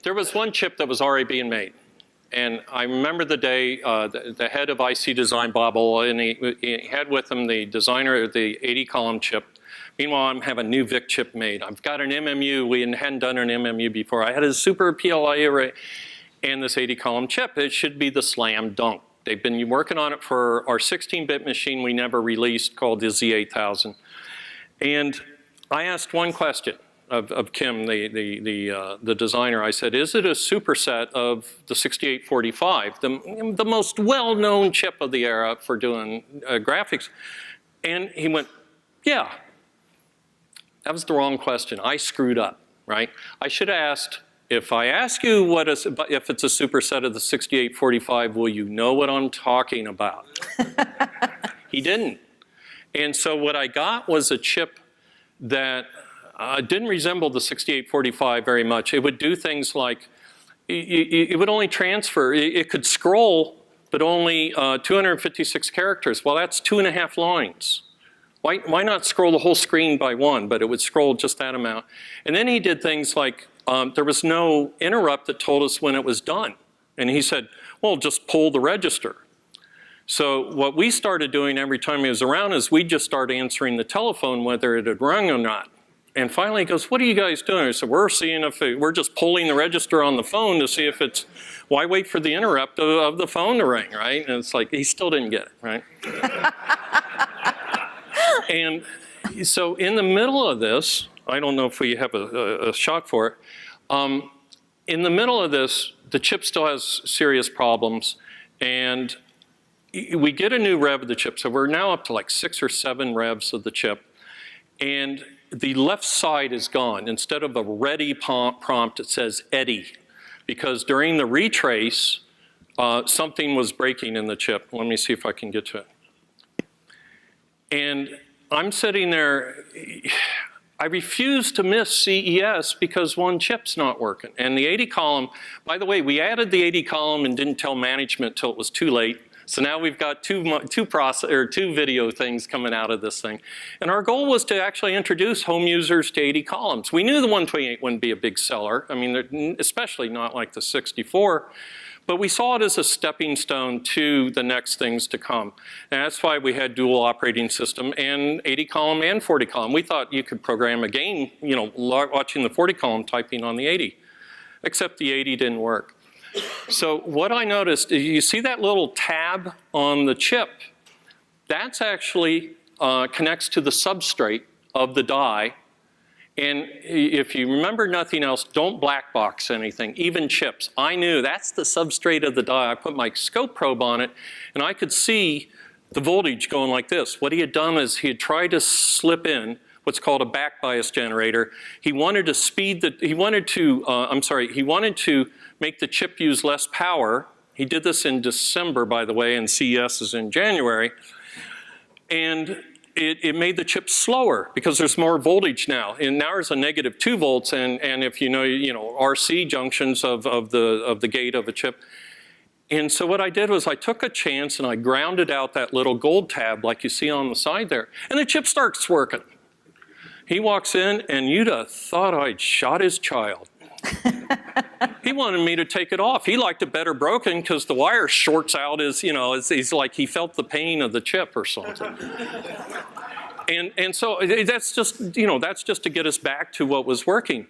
There was one chip that was already being made. And I remember the day the head of IC design, Bob Ola, and he had with him the designer of the 80-column chip. Meanwhile, I'm having a new VIC chip made. I've got an MMU. We hadn't done an MMU before. I had a super PLI array and this 80-column chip. It should be the slam dunk. They've been working on it for our 16-bit machine we never released called the Z8000. And I asked one question of Kim, the designer. I said, is it a superset of the 6845, the most well-known chip of the era for doing graphics? And he went, yeah. That was the wrong question. I screwed up, right? I should have asked, if I ask you if it's a superset of the 6845, will you know what I'm talking about? He didn't. And so what I got was a chip that didn't resemble the 6845 very much. It would do things like, it would only transfer, it could scroll, but only 256 characters. Well, that's 2.5 lines. Why not scroll the whole screen by one, but it would scroll just that amount. And then he did things like, there was no interrupt that told us when it was done. And he said, well, just pull the register. So what we started doing every time he was around is we just started answering the telephone whether it had rung or not. And finally he goes, what are you guys doing? I said, we're seeing if we're just pulling the register on the phone to see if it's, why wait for the interrupt of the phone to ring, right? And it's like, he still didn't get it, right? And so in the middle of this, I don't know if we have a shot for it. In the middle of this, the chip still has serious problems. And we get a new rev of the chip. So we're now up to like 6 or 7 revs of the chip. And the left side is gone. Instead of a ready prompt, it says Eddie. Because during the retrace, something was breaking in the chip. Let me see if I can get to it. And I'm sitting there, I refuse to miss CES because one chip's not working. And the 80 column, by the way, we added the 80 column and didn't tell management till it was too late. So now we've got two video things coming out of this thing. And our goal was to actually introduce home users to 80 columns. We knew the 128 wouldn't be a big seller. I mean, especially not like the 64. But we saw it as a stepping stone to the next things to come. And that's why we had dual operating system and 80 column and 40 column. We thought you could program a game, you know, watching the 40 column typing on the 80. Except the 80 didn't work. So what I noticed, you see that little tab on the chip? That's actually connects to the substrate of the die. And if you remember nothing else, don't black box anything, even chips. I knew that's the substrate of the die. I put my scope probe on it, and I could see the voltage going like this. What he had done is he had tried to slip in what's called a back bias generator. He wanted to speed the, he wanted to make the chip use less power. He did this in December, by the way, and CES is in January. And it made the chip slower because there's more voltage now. And now there's a -2 volts, and if you know RC junctions of the gate of a chip. And so what I did was I took a chance and I grounded out that little gold tab like you see on the side there, and the chip starts working. He walks in, and you'd have thought I'd shot his child. He wanted me to take it off. He liked it better broken because the wire shorts out his, he's like he felt the pain of the chip or something. And so that's just to get us back to what was working.